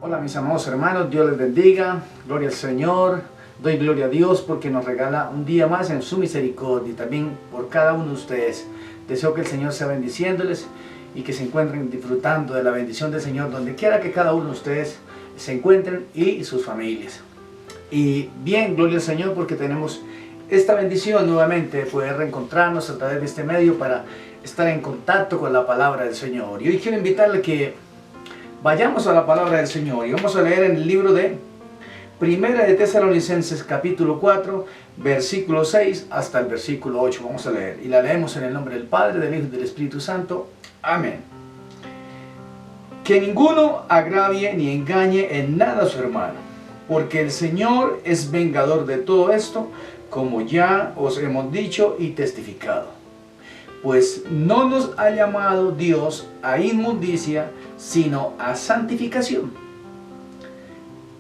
Hola mis amados hermanos, Dios les bendiga, gloria al Señor, doy gloria a Dios porque nos regala un día más en su misericordia y también por cada uno de ustedes. Deseo que el Señor sea bendiciéndoles y que se encuentren disfrutando de la bendición del Señor donde quiera que cada uno de ustedes se encuentren y sus familias. Y bien, gloria al Señor porque tenemos esta bendición nuevamente de poder reencontrarnos a través de este medio para estar en contacto con la palabra del Señor. Y hoy quiero invitarle que vayamos a la palabra del Señor y vamos a leer en el libro de Primera de Tesalonicenses capítulo 4, versículo 6 hasta el versículo 8. Vamos a leer y la leemos en el nombre del Padre, del Hijo y del Espíritu Santo. Amén. Que ninguno agravie ni engañe en nada a su hermano, porque el Señor es vengador de todo esto, como ya os hemos dicho y testificado. Pues no nos ha llamado Dios a inmundicia, sino a santificación.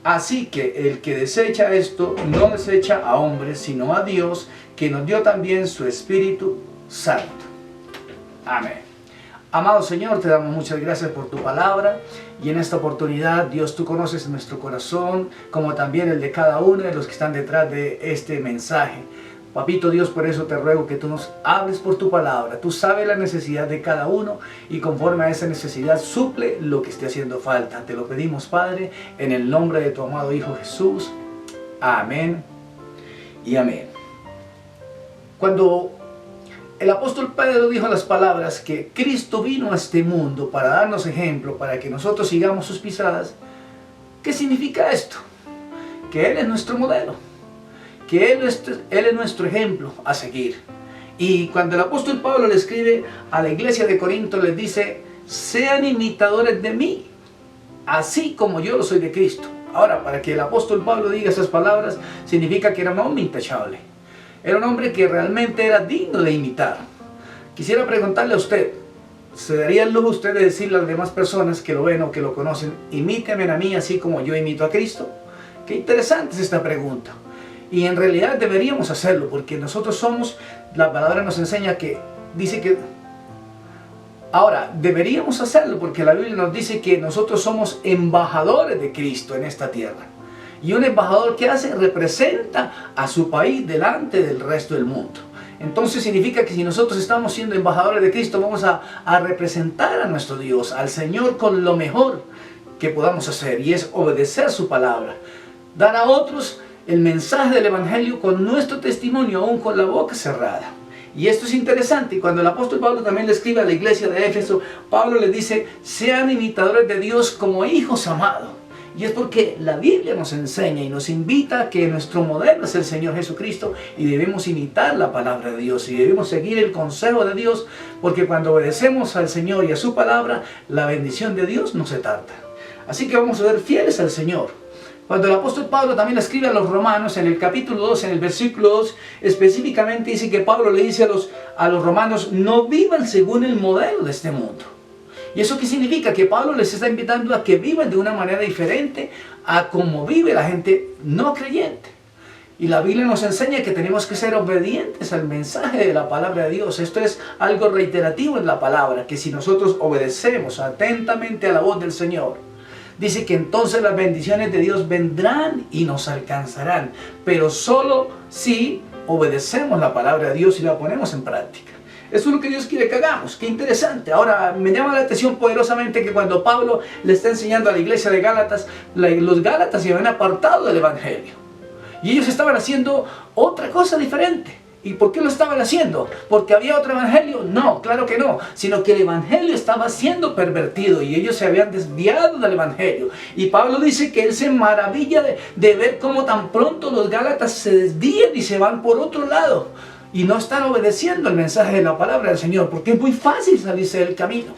Así que el que desecha esto, no desecha a hombres, sino a Dios, que nos dio también su Espíritu Santo. Amén. Amado Señor, te damos muchas gracias por tu palabra. Y en esta oportunidad, Dios, tú conoces nuestro corazón, como también el de cada uno de los que están detrás de este mensaje. Papito Dios, por eso te ruego que tú nos hables por tu palabra. Tú sabes la necesidad de cada uno y conforme a esa necesidad suple lo que esté haciendo falta. Te lo pedimos, Padre, en el nombre de tu amado Hijo Jesús. Amén y amén. Cuando el apóstol Pedro dijo las palabras que Cristo vino a este mundo para darnos ejemplo, para que nosotros sigamos sus pisadas, ¿qué significa esto? Que Él es nuestro modelo. Que Él es nuestro ejemplo a seguir. Y cuando el apóstol Pablo le escribe a la iglesia de Corinto, les dice: sean imitadores de mí, así como yo lo soy de Cristo. Ahora, para que el apóstol Pablo diga esas palabras, significa que era un hombre intachable. Era un hombre que realmente era digno de imitar. Quisiera preguntarle a usted, ¿se daría el lujo usted de decirle a las demás personas que lo ven o que lo conocen: imítenme a mí así como yo imito a Cristo? Qué interesante es esta pregunta. Y en realidad deberíamos hacerlo, porque nosotros somos, la palabra nos enseña que, dice que, ahora, deberíamos hacerlo, porque la Biblia nos dice que nosotros somos embajadores de Cristo en esta tierra. Y un embajador, ¿qué hace? Representa a su país delante del resto del mundo. Entonces significa que si nosotros estamos siendo embajadores de Cristo, vamos a representar a nuestro Dios, al Señor, con lo mejor que podamos hacer, y es obedecer su palabra. Dar a otros el mensaje del Evangelio con nuestro testimonio, aún con la boca cerrada. Y esto es interesante. Y cuando el apóstol Pablo también le escribe a la iglesia de Éfeso, Pablo le dice: sean imitadores de Dios como hijos amados. Y es porque la Biblia nos enseña y nos invita a que nuestro modelo es el Señor Jesucristo, y debemos imitar la palabra de Dios y debemos seguir el consejo de Dios, porque cuando obedecemos al Señor y a su palabra, la bendición de Dios no se tarda. Así que vamos a ser fieles al Señor. Cuando el apóstol Pablo también escribe a los romanos, en el capítulo 2, en el versículo 2, específicamente dice que Pablo le dice a los romanos: no vivan según el modelo de este mundo. ¿Y eso qué significa? Que Pablo les está invitando a que vivan de una manera diferente a como vive la gente no creyente. Y la Biblia nos enseña que tenemos que ser obedientes al mensaje de la palabra de Dios. Esto es algo reiterativo en la palabra, que si nosotros obedecemos atentamente a la voz del Señor, dice que entonces las bendiciones de Dios vendrán y nos alcanzarán, pero solo si obedecemos la palabra de Dios y la ponemos en práctica. Eso es lo que Dios quiere que hagamos. Qué interesante. Ahora, me llama la atención poderosamente que cuando Pablo le está enseñando a la iglesia de Gálatas, los Gálatas se habían apartado del Evangelio y ellos estaban haciendo otra cosa diferente. ¿Y por qué lo estaban haciendo? ¿Porque había otro evangelio? No, claro que no, sino que el evangelio estaba siendo pervertido y ellos se habían desviado del evangelio. Y Pablo dice que él se maravilla de ver cómo tan pronto los gálatas se desvían y se van por otro lado y no están obedeciendo el mensaje de la palabra del Señor, porque es muy fácil salirse del camino.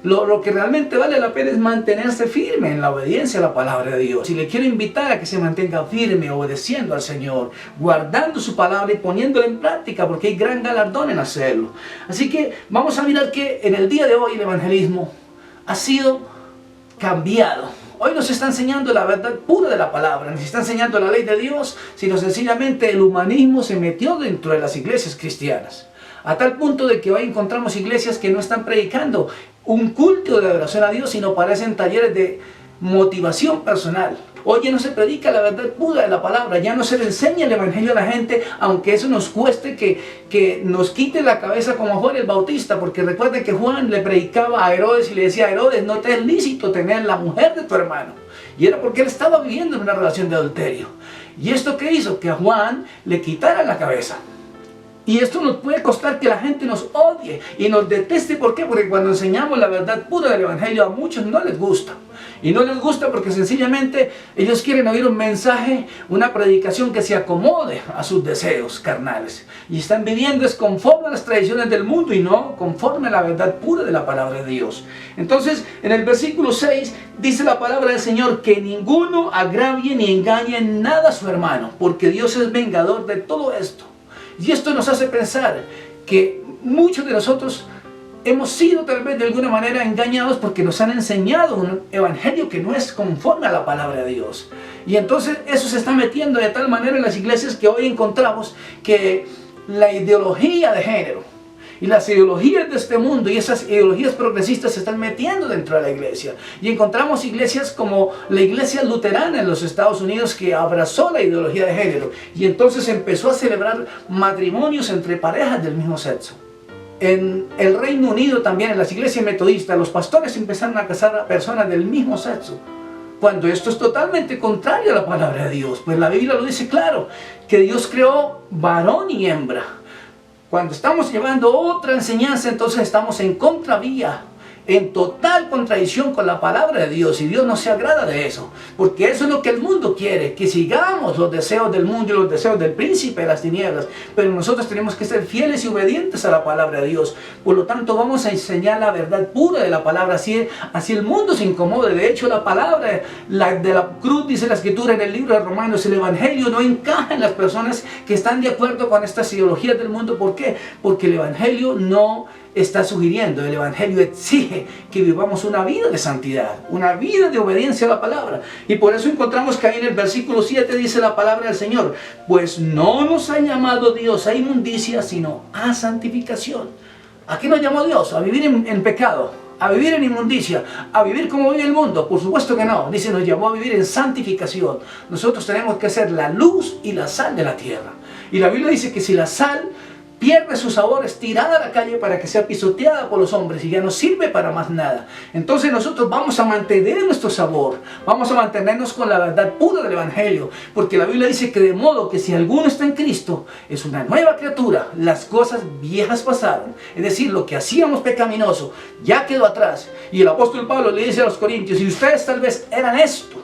Lo que realmente vale la pena es mantenerse firme en la obediencia a la palabra de Dios. Y le quiero invitar a que se mantenga firme, obedeciendo al Señor, guardando su palabra y poniéndola en práctica, porque hay gran galardón en hacerlo. Así que vamos a mirar que en el día de hoy el evangelismo ha sido cambiado. Hoy nos está enseñando la verdad pura de la palabra, nos está enseñando la ley de Dios, sino sencillamente el humanismo se metió dentro de las iglesias cristianas. A tal punto de que hoy encontramos iglesias que no están predicando un culto de adoración a Dios, sino parecen talleres motivación personal. Hoy ya no se predica la verdad pura de la palabra, ya no se le enseña el evangelio a la gente, aunque eso nos cueste que nos quite la cabeza como Juan el Bautista, porque recuerden que Juan le predicaba a Herodes y le decía a Herodes, no te es lícito tener la mujer de tu hermano. Y era porque él estaba viviendo en una relación de adulterio. ¿Y esto qué hizo? Que a Juan le quitaran la cabeza. Y esto nos puede costar que la gente nos odie y nos deteste. ¿Por qué? Porque cuando enseñamos la verdad pura del evangelio a muchos no les gusta. Y no les gusta porque sencillamente ellos quieren oír un mensaje, una predicación que se acomode a sus deseos carnales. Y están viviendo es conforme a las tradiciones del mundo y no conforme a la verdad pura de la palabra de Dios. Entonces, en el versículo 6 dice la palabra del Señor que ninguno agravie ni engañe en nada a su hermano, porque Dios es vengador de todo esto. Y esto nos hace pensar que muchos de nosotros hemos sido tal vez de alguna manera engañados porque nos han enseñado un evangelio que no es conforme a la palabra de Dios. Y entonces eso se está metiendo de tal manera en las iglesias que hoy encontramos que la ideología de género y las ideologías de este mundo y esas ideologías progresistas se están metiendo dentro de la iglesia. Y encontramos iglesias como la iglesia luterana en los Estados Unidos que abrazó la ideología de género. Y entonces empezó a celebrar matrimonios entre parejas del mismo sexo. En el Reino Unido también, en las iglesias metodistas, los pastores empezaron a casar a personas del mismo sexo. Cuando esto es totalmente contrario a la palabra de Dios. Pues la Biblia lo dice claro, que Dios creó varón y hembra. Cuando estamos llevando otra enseñanza, entonces estamos en contravía, en total contradicción con la palabra de Dios, y Dios no se agrada de eso, porque eso es lo que el mundo quiere, que sigamos los deseos del mundo y los deseos del príncipe de las tinieblas, pero nosotros tenemos que ser fieles y obedientes a la palabra de Dios. Por lo tanto, vamos a enseñar la verdad pura de la palabra, así el mundo se incomode. De hecho, la palabra de la cruz, dice la Escritura en el libro de Romanos, el evangelio no encaja en las personas que están de acuerdo con estas ideologías del mundo. ¿Por qué? Porque el evangelio no está sugiriendo, el evangelio exige que vivamos una vida de santidad, una vida de obediencia a la palabra. Y por eso encontramos que ahí en el versículo 7 dice la palabra del Señor, pues no nos ha llamado Dios a inmundicia, sino a santificación. ¿A qué nos llamó Dios? ¿A vivir en pecado? ¿A vivir en inmundicia? ¿A vivir como vive el mundo? Por supuesto que no. Dice, nos llamó a vivir en santificación. Nosotros tenemos que ser la luz y la sal de la tierra. Y la Biblia dice que si la sal pierde su sabor, es tirada a la calle para que sea pisoteada por los hombres y ya no sirve para más nada. Entonces nosotros vamos a mantener nuestro sabor, vamos a mantenernos con la verdad pura del evangelio, porque la Biblia dice que de modo que si alguno está en Cristo, es una nueva criatura, las cosas viejas pasaron, es decir, lo que hacíamos pecaminoso ya quedó atrás. Y el apóstol Pablo le dice a los corintios, y ustedes tal vez eran esto,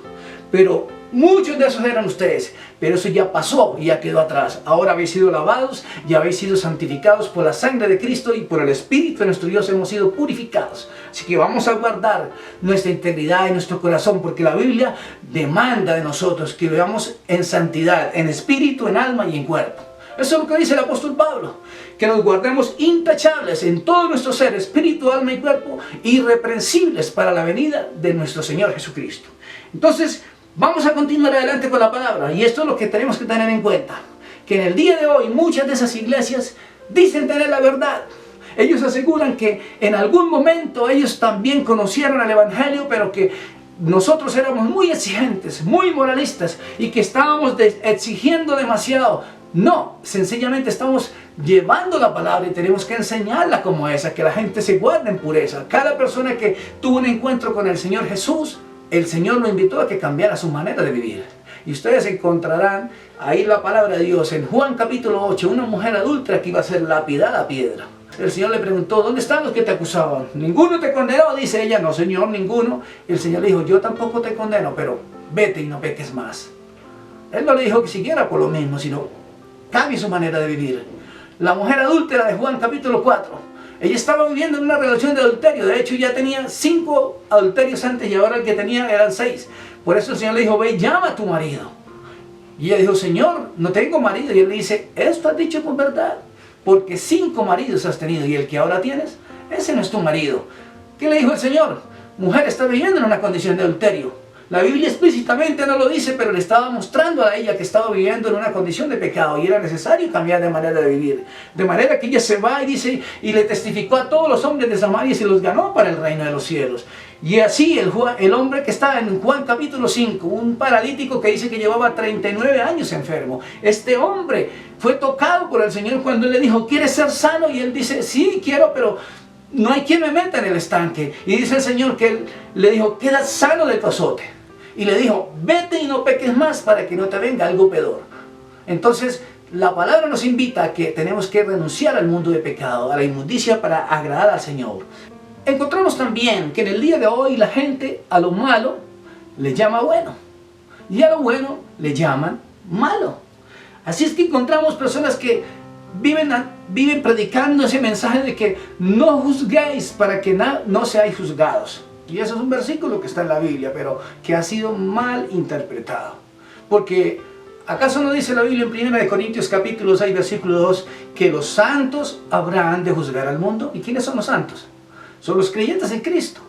pero muchos de esos eran ustedes, pero eso ya pasó y ya quedó atrás. Ahora habéis sido lavados y habéis sido santificados por la sangre de Cristo, y por el Espíritu de nuestro Dios hemos sido purificados. Así que vamos a guardar nuestra integridad en nuestro corazón, porque la Biblia demanda de nosotros que vivamos en santidad, en espíritu, en alma y en cuerpo. Eso es lo que dice el apóstol Pablo, que nos guardemos intachables en todo nuestro ser, espíritu, alma y cuerpo, irreprensibles para la venida de nuestro Señor Jesucristo. Entonces, vamos a continuar adelante con la palabra, y esto es lo que tenemos que tener en cuenta, que en el día de hoy muchas de esas iglesias dicen tener la verdad. Ellos aseguran que en algún momento ellos también conocieron el evangelio, pero que nosotros éramos muy exigentes, muy moralistas, y que estábamos exigiendo demasiado. No, sencillamente estamos llevando la palabra y tenemos que enseñarla como esa, que la gente se guarde en pureza. Cada persona que tuvo un encuentro con el Señor Jesús, el Señor lo invitó a que cambiara su manera de vivir. Y ustedes encontrarán ahí la palabra de Dios en Juan capítulo 8, una mujer adúltera que iba a ser lapidada a piedra. El Señor le preguntó, ¿dónde están los que te acusaban? ¿Ninguno te condenó? Dice ella, no Señor, ninguno. El Señor le dijo, yo tampoco te condeno, pero vete y no peques más. Él no le dijo que siguiera por lo mismo, sino cambie su manera de vivir. La mujer adúltera de Juan capítulo 4. Ella estaba viviendo en una relación de adulterio. De hecho, ya tenía 5 adulterios antes y ahora el que tenía eran 6. Por eso el Señor le dijo, ve, llama a tu marido. Y ella dijo, Señor, no tengo marido. Y él le dice, esto has dicho con verdad, porque 5 maridos has tenido y el que ahora tienes, ese no es tu marido. ¿Qué le dijo el Señor? Mujer, está viviendo en una condición de adulterio. La Biblia explícitamente no lo dice, pero le estaba mostrando a ella que estaba viviendo en una condición de pecado y era necesario cambiar de manera de vivir. De manera que ella se va y dice, y le testificó a todos los hombres de Samaria y se los ganó para el reino de los cielos. Y así el hombre que está en Juan capítulo 5, un paralítico que dice que llevaba 39 años enfermo. Este hombre fue tocado por el Señor cuando él le dijo, ¿quieres ser sano? Y él dice, sí, quiero, pero no hay quien me meta en el estanque. Y dice el Señor que él le dijo, queda sano de tu azote. Y le dijo, vete y no peques más para que no te venga algo peor. Entonces, la palabra nos invita a que tenemos que renunciar al mundo de pecado, a la inmundicia para agradar al Señor. Encontramos también que en el día de hoy la gente a lo malo le llama bueno. Y a lo bueno le llaman malo. Así es que encontramos personas que viven predicando ese mensaje de que no juzguéis para que no seáis juzgados. Y eso es un versículo que está en la Biblia, pero que ha sido mal interpretado. Porque, ¿acaso no dice la Biblia en 1 Corintios capítulo 6, versículo 2, que los santos habrán de juzgar al mundo? ¿Y quiénes son los santos? Son los creyentes en Cristo.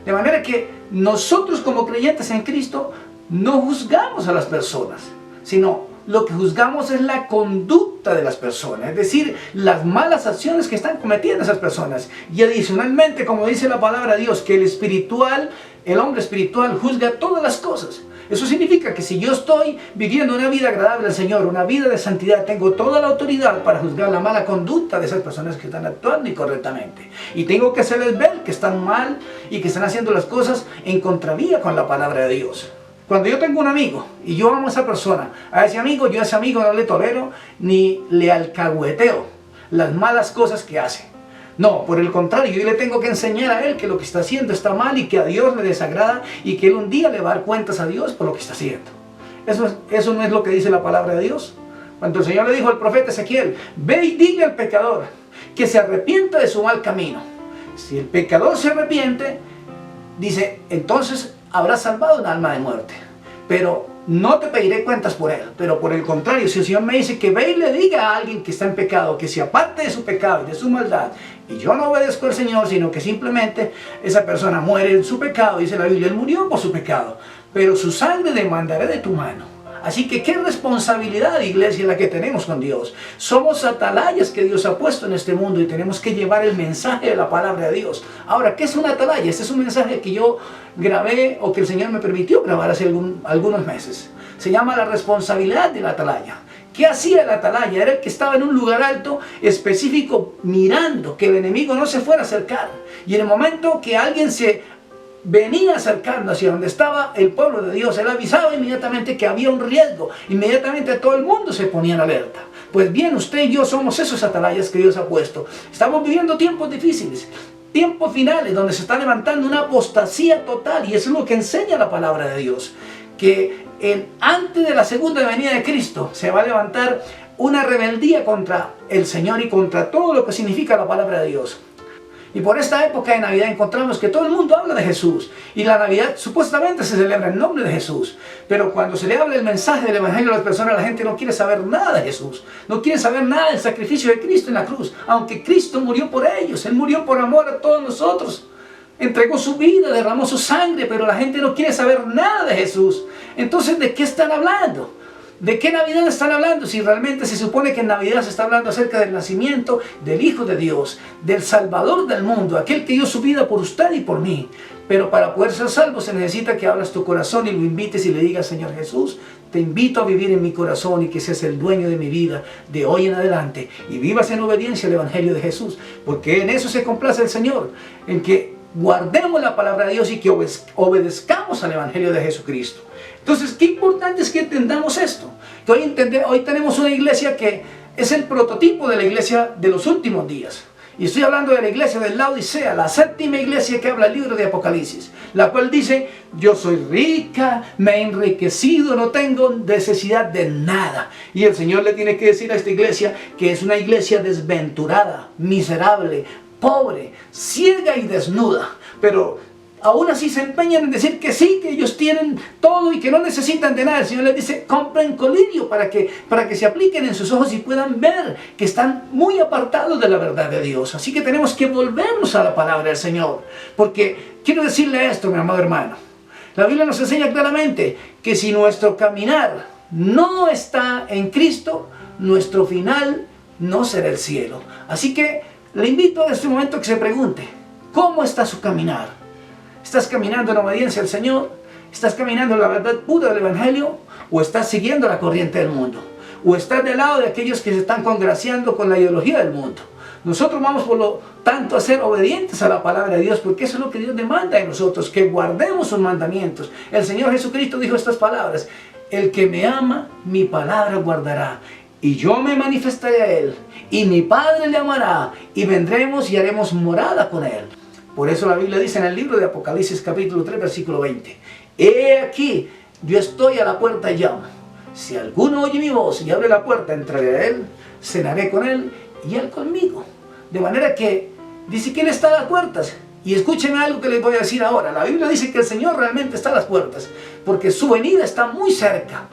De manera que nosotros como creyentes en Cristo no juzgamos a las personas, sino lo que juzgamos es la conducta de las personas, es decir, las malas acciones que están cometiendo esas personas. Y adicionalmente, como dice la palabra de Dios, que el hombre espiritual juzga todas las cosas. Eso significa que si yo estoy viviendo una vida agradable al Señor, una vida de santidad, tengo toda la autoridad para juzgar la mala conducta de esas personas que están actuando incorrectamente. Y tengo que hacerles ver que están mal y que están haciendo las cosas en contravía con la palabra de Dios. Cuando yo tengo un amigo y yo amo a esa persona, yo a ese amigo no le tolero ni le alcahueteo las malas cosas que hace. No, por el contrario, yo le tengo que enseñar a él que lo que está haciendo está mal y que a Dios le desagrada y que él un día le va a dar cuentas a Dios por lo que está haciendo. Eso no es lo que dice la palabra de Dios. Cuando el Señor le dijo al profeta Ezequiel, ve y dile al pecador que se arrepienta de su mal camino. Si el pecador se arrepiente, dice, entonces habrá salvado un alma de muerte. Pero no te pediré cuentas por él. Pero por el contrario, si el Señor me dice que ve y le diga a alguien que está en pecado, que se aparte de su pecado y de su maldad, y yo no obedezco al Señor, sino que simplemente esa persona muere en su pecado, dice la Biblia, él murió por su pecado, pero su sangre demandaré de tu mano. Así que qué responsabilidad, iglesia, la que tenemos con Dios. Somos atalayas que Dios ha puesto en este mundo y tenemos que llevar el mensaje de la palabra de Dios. Ahora, ¿qué es una atalaya? Este es un mensaje que yo grabé o que el Señor me permitió grabar hace algunos meses. Se llama la responsabilidad de la atalaya. ¿Qué hacía el atalaya? Era el que estaba en un lugar alto, específico, mirando que el enemigo no se fuera a acercar. Y en el momento que alguien venía acercando hacia donde estaba el pueblo de Dios, él avisaba inmediatamente que había un riesgo. Inmediatamente todo el mundo se ponía en alerta. Pues bien, usted y yo somos esos atalayas que Dios ha puesto. Estamos viviendo tiempos difíciles, tiempos finales, donde se está levantando una apostasía total. Y eso es lo que enseña la palabra de Dios. Que antes de la segunda venida de Cristo se va a levantar una rebeldía contra el Señor y contra todo lo que significa la palabra de Dios. Y por esta época de Navidad encontramos que todo el mundo habla de Jesús. Y la Navidad supuestamente se celebra en nombre de Jesús. Pero cuando se le habla el mensaje del Evangelio a las personas, la gente no quiere saber nada de Jesús. No quiere saber nada del sacrificio de Cristo en la cruz. Aunque Cristo murió por ellos. Él murió por amor a todos nosotros. Entregó su vida, derramó su sangre, pero la gente no quiere saber nada de Jesús. Entonces, ¿de qué están hablando? ¿De qué Navidad están hablando? Si realmente se supone que en Navidad se está hablando acerca del nacimiento del Hijo de Dios, del Salvador del mundo, aquel que dio su vida por usted y por mí. Pero para poder ser salvo se necesita que abras tu corazón y lo invites y le digas, Señor Jesús, te invito a vivir en mi corazón y que seas el dueño de mi vida de hoy en adelante y vivas en obediencia al Evangelio de Jesús, porque en eso se complace el Señor, en que guardemos la palabra de Dios y que obedezcamos al Evangelio de Jesucristo. Entonces, qué importante es que entendamos esto. Que hoy tenemos una iglesia que es el prototipo de la iglesia de los últimos días. Y estoy hablando de la iglesia de Laodicea, la séptima iglesia que habla el libro de Apocalipsis, la cual dice, yo soy rica, me he enriquecido, no tengo necesidad de nada. Y el Señor le tiene que decir a esta iglesia que es una iglesia desventurada, miserable, pobre, ciega y desnuda. Pero aún así se empeñan en decir que sí, que ellos tienen todo y que no necesitan de nada. El Señor les dice, compren colirio para que se apliquen en sus ojos y puedan ver que están muy apartados de la verdad de Dios. Así que tenemos que volvernos a la palabra del Señor. Porque quiero decirle esto, mi amado hermano, La Biblia nos enseña claramente que si nuestro caminar no está en Cristo, nuestro final no será el cielo. Así que le invito a este momento que se pregunte, ¿cómo está su caminar? ¿Estás caminando en obediencia al Señor? ¿Estás caminando en la verdad pura del Evangelio? ¿O estás siguiendo la corriente del mundo? ¿O estás del lado de aquellos que se están congraciando con la ideología del mundo? Nosotros vamos por lo tanto a ser obedientes a la palabra de Dios, porque eso es lo que Dios demanda de nosotros, que guardemos sus mandamientos. El Señor Jesucristo dijo estas palabras: el que me ama, mi palabra guardará, y yo me manifestaré a él, y mi Padre le amará, y vendremos y haremos morada con él. Por eso la Biblia dice en el libro de Apocalipsis capítulo 3 versículo 20: he aquí, yo estoy a la puerta y llamo. Si alguno oye mi voz y abre la puerta, entraré a él, cenaré con él y él conmigo. De manera que dice que Él está a las puertas. Y escúchenme algo que les voy a decir ahora. La Biblia dice que el Señor realmente está a las puertas, porque su venida está muy cerca.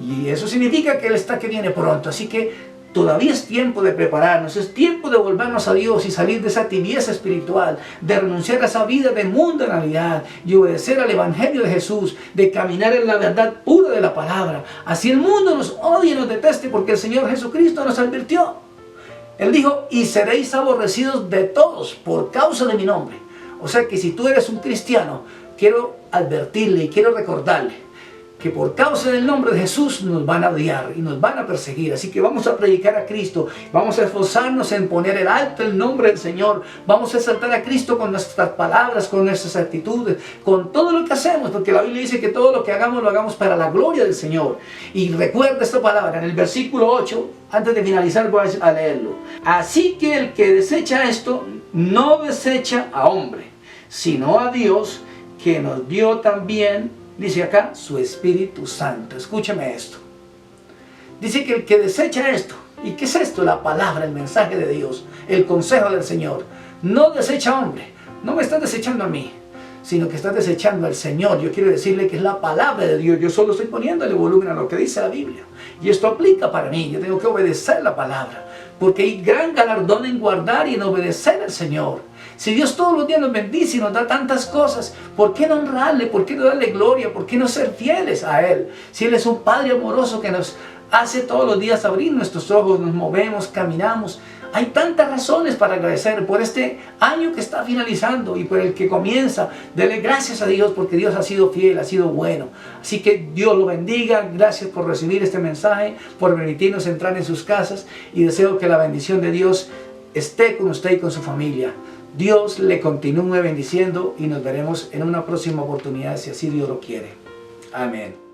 Y eso significa que Él está que viene pronto. Así que todavía es tiempo de prepararnos, es tiempo de volvernos a Dios y salir de esa tibieza espiritual, de renunciar a esa vida de mundanalidad y obedecer al Evangelio de Jesús, de caminar en la verdad pura de la palabra. Así el mundo nos odie y nos deteste, porque el Señor Jesucristo nos advirtió. Él dijo: y seréis aborrecidos de todos por causa de mi nombre. O sea que si tú eres un cristiano, quiero advertirle y quiero recordarle que por causa del nombre de Jesús nos van a odiar y nos van a perseguir. Así que vamos a predicar a Cristo, vamos a esforzarnos en poner en alto el nombre del Señor, vamos a exaltar a Cristo con nuestras palabras, con nuestras actitudes, con todo lo que hacemos, porque la Biblia dice que todo lo que hagamos lo hagamos para la gloria del Señor. Y recuerda esta palabra en el versículo 8, antes de finalizar voy a leerlo: así que el que desecha esto, no desecha a hombre, sino a Dios, que nos dio también, dice acá, su Espíritu Santo. Escúcheme esto. Dice que el que desecha esto, ¿y qué es esto? La palabra, el mensaje de Dios, el consejo del Señor. No desecha a hombre. No me estás desechando a mí, sino que estás desechando al Señor. Yo quiero decirle que es la palabra de Dios. Yo solo estoy poniéndole volumen a lo que dice la Biblia. Y esto aplica para mí. Yo tengo que obedecer la palabra, porque hay gran galardón en guardar y en obedecer al Señor. Si Dios todos los días nos bendice y nos da tantas cosas, ¿por qué no honrarle? ¿Por qué no darle gloria? ¿Por qué no ser fieles a Él? Si Él es un Padre amoroso que nos hace todos los días abrir nuestros ojos, nos movemos, caminamos. Hay tantas razones para agradecer por este año que está finalizando y por el que comienza. Dele gracias a Dios, porque Dios ha sido fiel, ha sido bueno. Así que Dios lo bendiga. Gracias por recibir este mensaje, por permitirnos entrar en sus casas, y deseo que la bendición de Dios esté con usted y con su familia. Dios le continúe bendiciendo y nos veremos en una próxima oportunidad, si así Dios lo quiere. Amén.